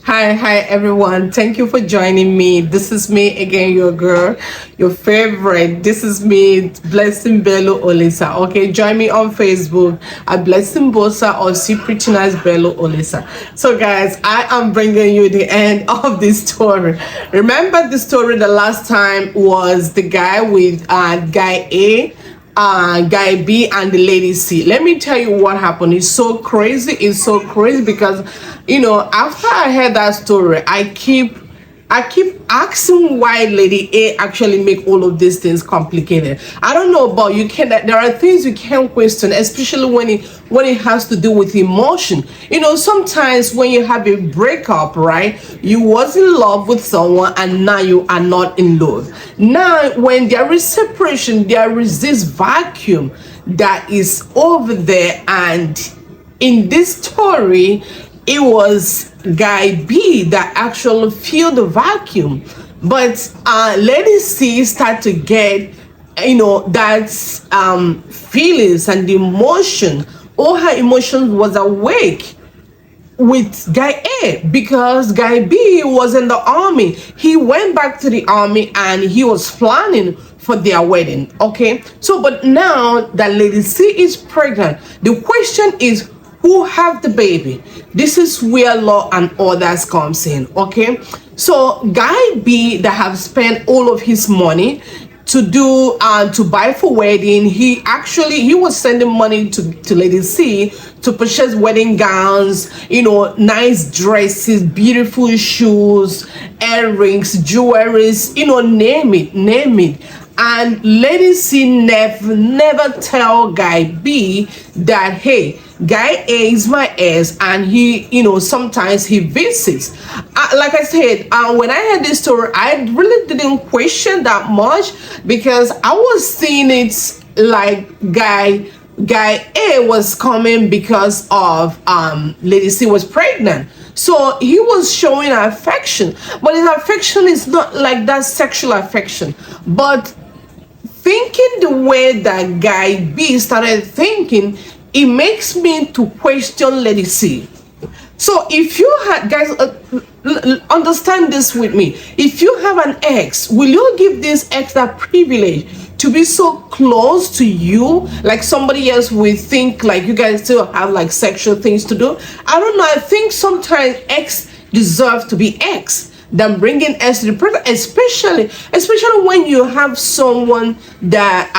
Hi everyone. Thank you for joining me. This is me again, your girl, your favorite. This is me, Blessing Bello Olisa. Okay, join me on Facebook at Blessing Bosa or See Pretty Nice Bello Olisa. So, guys, I am bringing you the end of this story. Remember the story the last time was the guy with guy A, guy B, and the lady C. Let me tell you what happened. It's so crazy. It's so crazy because after I heard that story, I keep asking why lady A actually make all of these things complicated. I don't know about you, can there are things you can't question, especially when it has to do with emotion. Sometimes when you have a breakup, right? You was in love with someone and now you are not in love. Now when there is separation, there is this vacuum that is over there, and in this story it was guy B that actually filled the vacuum. But lady C start to get that feelings and emotion. All her emotions was awake with guy A because guy B was in the army. He went back to the army and he was planning for their wedding. Okay, so but now that lady C is pregnant, the question is, who have the baby? This is where law and orders comes in. Okay, so guy B that have spent all of his money to do to buy for wedding, he was sending money to lady C to purchase wedding gowns, nice dresses, beautiful shoes, earrings, jewelries, name it. And lady C never tell guy B that, hey, guy A is my ex, and he sometimes he visits. Like I said, when I heard this story, I really didn't question that much because I was seeing it like guy A was coming because of lady C was pregnant. So he was showing affection, but his affection is not like that sexual affection. But thinking the way that guy B started thinking, it makes me to question lady C. So if you had, guys, understand this with me. If you have an ex, will you give this ex that privilege to be so close to you, like somebody else will think like you guys still have like sexual things to do? I don't know. I think sometimes ex deserve to be ex than bringing us to the person, especially when you have someone that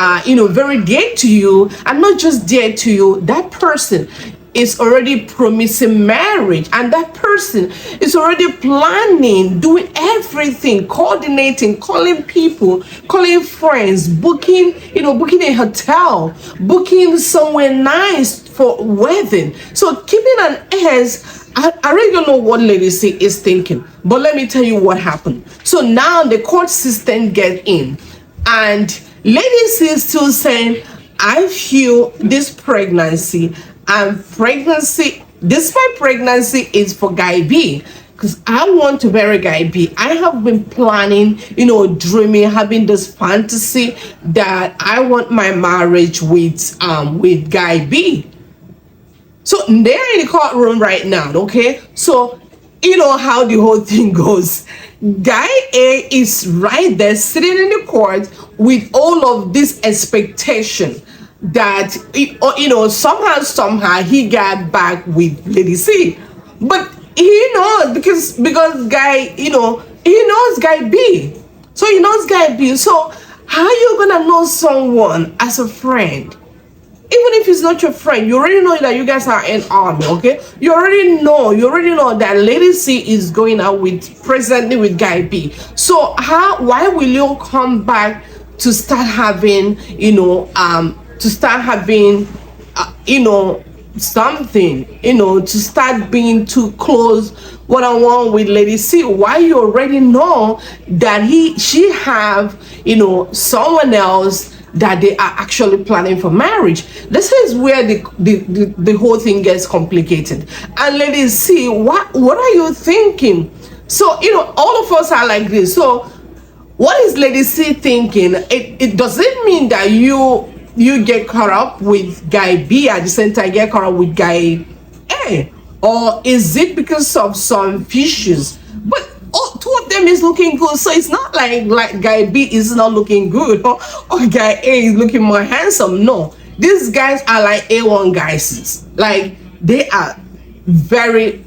very dear to you, and not just dear to you, that person is already promising marriage, and that person is already planning, doing everything, coordinating, calling people, calling friends, booking a hotel, booking somewhere nice for wedding. So keeping an ex, I really don't know what lady C is thinking, but let me tell you what happened. So now the court system get in, and lady C is still saying, I feel this pregnancy, and this my pregnancy is for guy B, because I want to marry guy B. I have been planning, dreaming, having this fantasy that I want my marriage with guy B. So they're in the courtroom right now, okay? So you know how the whole thing goes. Guy A is right there sitting in the court with all of this expectation that somehow he got back with lady C. But he knows because guy, he knows guy B. So he knows guy B. So how you gonna know someone as a friend? Even if it's not your friend, you already know that you guys are in army, okay? You already know that lady C is going out presently with guy B. So why will you come back to start having, something, to start being too close one-on-one with lady C? Why you already know that she have, someone else that they are actually planning for marriage. This is where the whole thing gets complicated. And ladies, see, what are you thinking? So all of us are like this. So what is lady C thinking? It doesn't mean that you get caught up with guy B at the same time get caught up with guy A. or is it because of some issues? But all two of them is looking good, so it's not like guy B is not looking good, or guy A is looking more handsome. No, these guys are like A1 guys. Like, they are very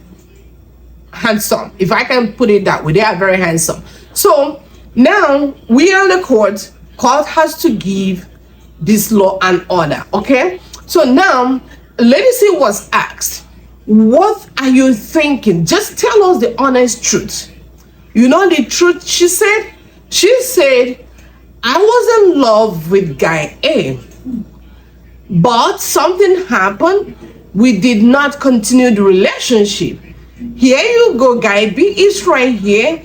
handsome, if I can put it that way. They are very handsome. So now we are in the court. Court has to give this law and order. Okay, so now Lady C was asked, what are you thinking? Just tell us the honest truth. You know the truth, she said? She said, I was in love with guy A, but something happened. We did not continue the relationship. Here you go, guy B is right here.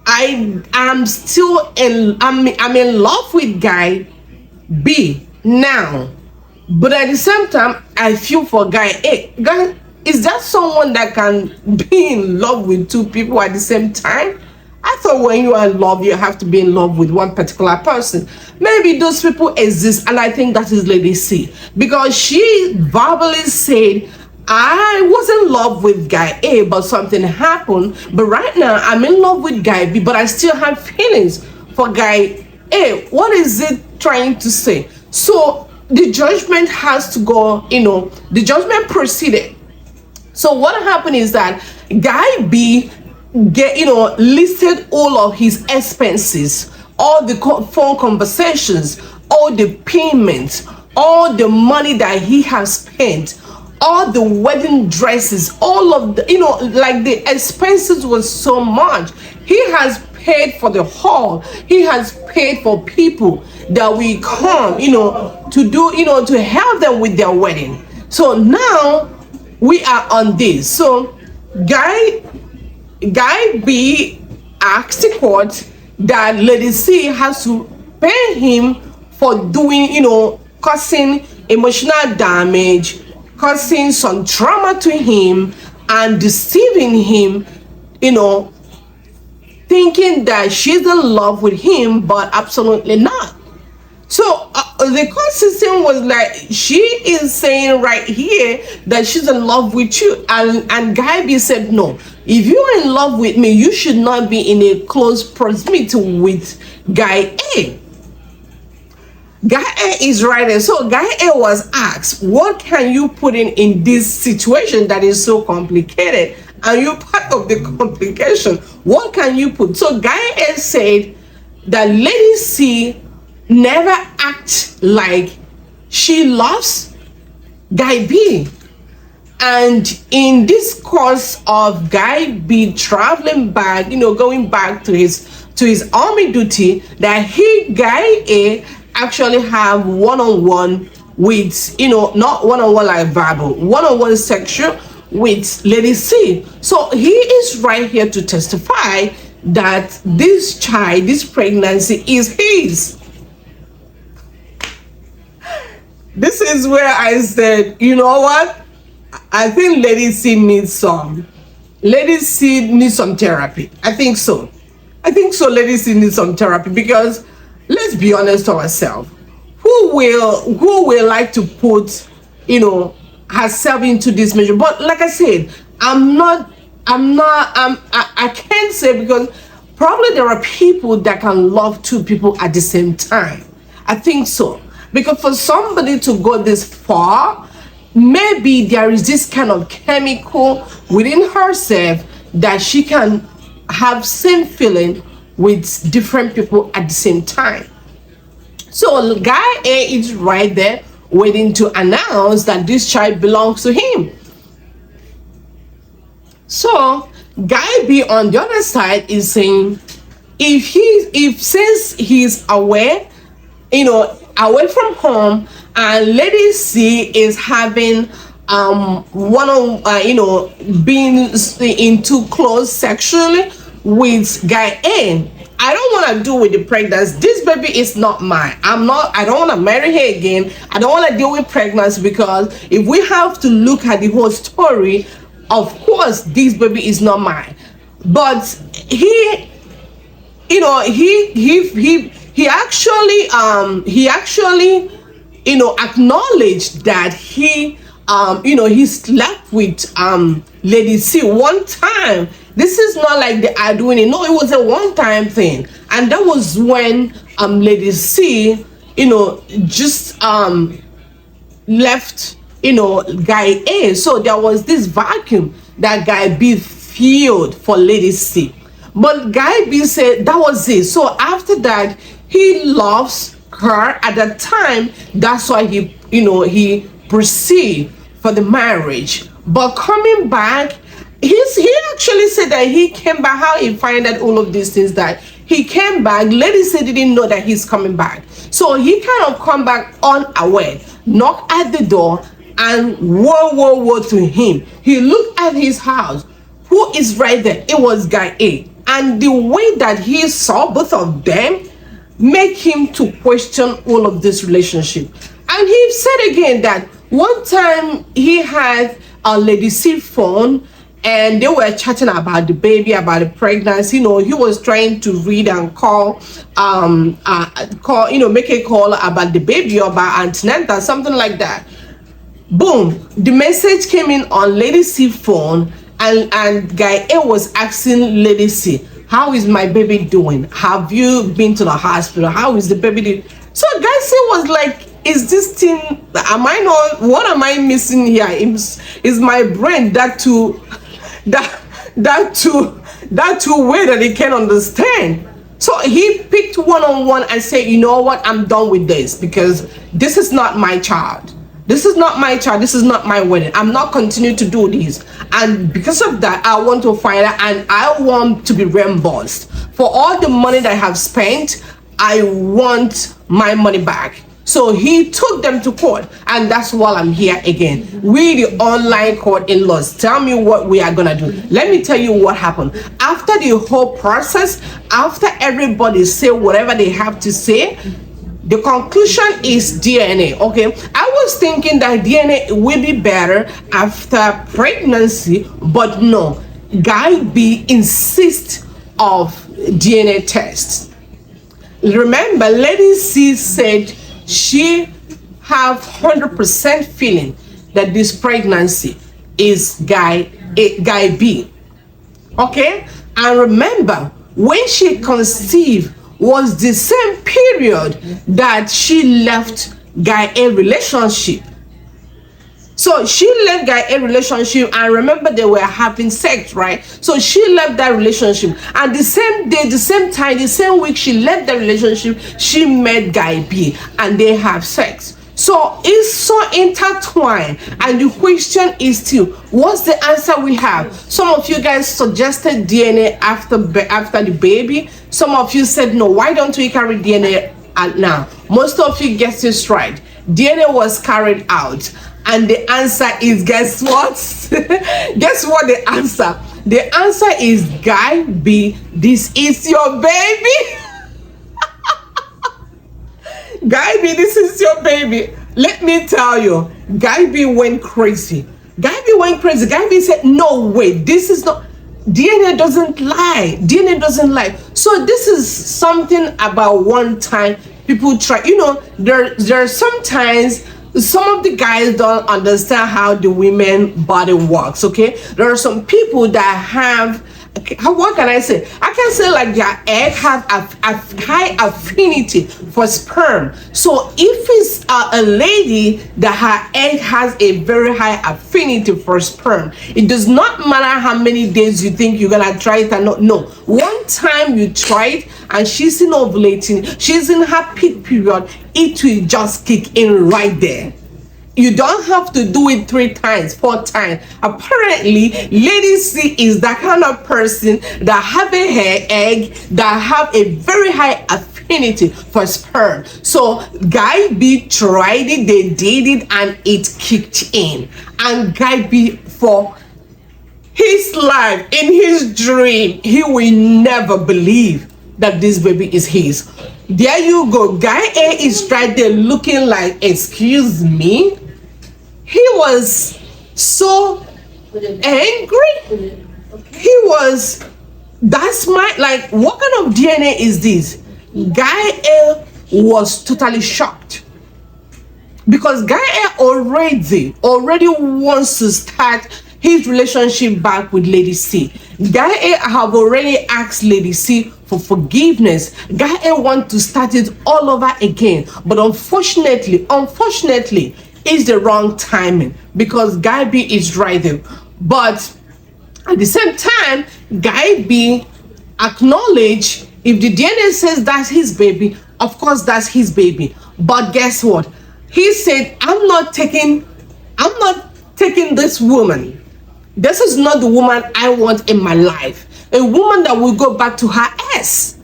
I'm in love with guy B now, but at the same time I feel for guy A. Guy, is that someone that can be in love with two people at the same time? I thought when you are in love, you have to be in love with one particular person. Maybe those people exist, and I think that is Lady C, because she verbally said, I was in love with guy A, but something happened. But right now, I'm in love with guy B, but I still have feelings for guy A. What is it trying to say? So the judgment has to go, the judgment proceeded. So what happened is that guy B listed all of his expenses, all the phone conversations, all the payments, all the money that he has spent, all the wedding dresses, all of the, like the expenses was so much. He has paid for the hall. He has paid for people that will come, to do, to help them with their wedding. So now we are on this. So guy B asked the court that Lady C has to pay him for doing, causing emotional damage, causing some trauma to him, and deceiving him, thinking that she's in love with him, but absolutely not. So the court system was like, she is saying right here that she's in love with you, and Guy B said, no, if you're in love with me, you should not be in a close proximity with Guy A. Guy A is right there. So Guy A was asked, what can you put in this situation that is so complicated, and you're part of the complication? What can you put? So Guy A said that Lady C never act like she loves Guy B. And in this course of Guy B traveling back, going back to his army duty, that Guy A actually have one-on-one with, not one-on-one like verbal, one-on-one section with Lady C. So he is right here to testify that this child, this pregnancy is his. This is where I said, you know what? I think Lady C needs some therapy. I think so. Lady C needs some therapy, because let's be honest to ourselves. Who will like to put, herself into this measure? But like I said, I can't say, because probably there are people that can love two people at the same time. I think so. Because for somebody to go this far, maybe there is this kind of chemical within herself that she can have same feeling with different people at the same time. So Guy A is right there waiting to announce that this child belongs to him. So Guy B on the other side is saying, since he's away, away from home, and Lady C is having being into close sexually with Guy A, I don't want to do with the pregnancy. This baby is not mine. I don't want to marry her again. I don't want to deal with pregnancy, because if we have to look at the whole story, of course this baby is not mine. But he actually acknowledged that he he slept with Lady C one time. This is not like they are doing it. No, it was a one-time thing, and that was when Lady C, just left, guy A. So there was this vacuum that guy B filled for Lady C. But guy B said that was it. So after that, he loves her at that time. That's why he proceed for the marriage. But coming back, he actually said that he came back. How he find out all of these things, that he came back. Lady C didn't know that he's coming back. So he kind of come back unaware, knock at the door, and whoa to him. He looked at his house. Who is right there? It was guy A. And the way that he saw both of them make him to question all of this relationship. And he said again that one time he had a Lady C phone, and they were chatting about the baby, about the pregnancy. He was trying to read and call, make a call about the baby or about antenatal, something like that. Boom, the message came in on Lady C phone, and guy A was asking Lady C, how is my baby doing? Have you been to the hospital? How is the baby doing? So guy C was like, is this thing, what am I missing here? Is my brain that too way that he can understand? So he picked one-on-one and said, you know what, I'm done with this, because this is not my child. This is not my child. This is not my wedding. I'm not continuing to do this. And because of that, I want to find out, and I want to be reimbursed for all the money that I have spent. I want my money back. So he took them to court, and that's why I'm here again. We, the online court in-laws. Tell me what we are gonna do. Let me tell you what happened. After the whole process, after everybody say whatever they have to say, the conclusion is DNA. Okay, I was thinking that DNA will be better after pregnancy, but no. Guy B insists of DNA tests. Remember, Lady C said she have 100% feeling that this pregnancy is guy B. Okay, and remember, when she conceived was the same period that she left guy A relationship. So she left guy A relationship, and remember they were having sex, right? So she left that relationship, and the same day, the same time, the same week she left the relationship, she met guy B and they have sex. So it's so intertwined, and the question is still, what's the answer we have? Some of you guys suggested DNA after the baby. Some of you said no, why don't we carry DNA now? Most of you guessed this right. DNA was carried out, and the answer is, guess what? Guess what the answer? The answer is guy B, this is your baby. Guy B, this is your baby. Let me tell you, Guy B went crazy. Guy B went crazy. Guy B said, no way, this is not, DNA doesn't lie. DNA doesn't lie. So this is something about one time people try, there are sometimes some of the guys don't understand how the women body works. Okay, there are some people that have, what can I say? I can say like their egg have a high affinity for sperm. So if it's a lady that her egg has a very high affinity for sperm, it does not matter how many days you think you're gonna try it or not. No, one time you try it and she's in ovulating, she's in her peak period, it will just kick in right there. You don't have to do it 3 times, 4 times. Apparently, Lady C is that kind of person that have a hair egg that have a very high affinity for sperm. So Guy B tried it, they did it, and it kicked in. And Guy B, for his life, in his dream, he will never believe that this baby is his. There you go. Guy A is right there looking like, excuse me. He was so angry. He was, that's my, like, what kind of DNA is this? Guy A was totally shocked. because Guy already wants to start his relationship back with Lady C. Guy have already asked Lady C for forgiveness. Guy wants to start it all over again, but unfortunately, it's the wrong timing because Guy B is right there. But at the same time, Guy B acknowledge if the DNA says that's his baby, of course that's his baby. But guess what? He said, I'm not taking this woman. This is not the woman I want in my life. A woman that will go back to her ex.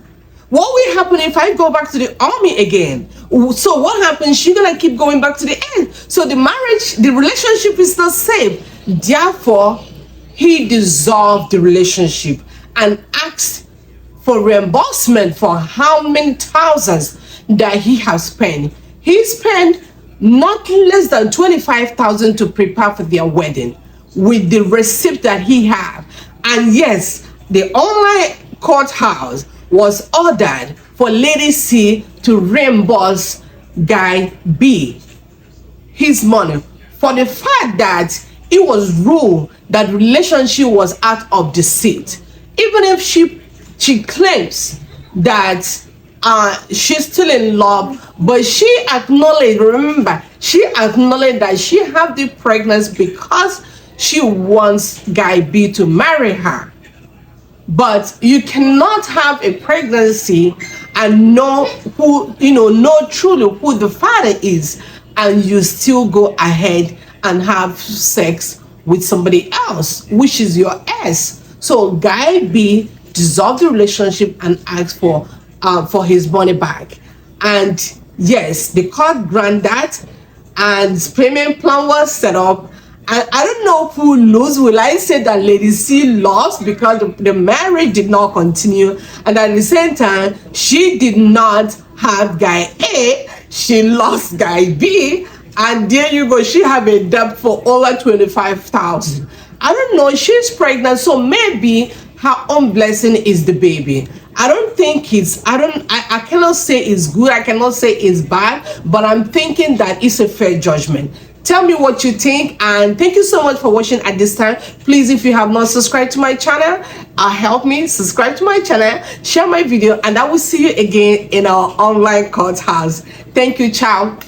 What will happen if I go back to the army again? So what happens? She's gonna keep going back to the end. So the marriage, the relationship is not safe. Therefore, he dissolved the relationship and asked for reimbursement for how many thousands that he has spent. He spent not less than 25,000 to prepare for their wedding with the receipt that he had. And yes, the online courthouse was ordered for Lady C to reimburse Guy B his money for the fact that it was ruled that relationship was out of deceit. Even if she claims that she's still in love, but she acknowledged, remember, she acknowledged that she had the pregnancy because she wants Guy B to marry her. But you cannot have a pregnancy and know truly who the father is, and you still go ahead and have sex with somebody else, which is your ex. So Guy B dissolved the relationship and asked for his money back. And yes, the court granted that, and payment plan was set up. And I don't know who lose. Will I say that Lady C lost because the marriage did not continue, and at the same time she did not have Guy A, she lost Guy B, and there you go, she have a debt for over 25,000. I don't know, she's pregnant, so maybe her own blessing is the baby. I don't think I cannot say it's good, I cannot say it's bad, but I'm thinking that it's a fair judgment. Tell me what you think, and thank you so much for watching at this time. Please, if you have not subscribed to my channel, help me subscribe to my channel, share my video, and I will see you again in our online courthouse. Thank you. Ciao.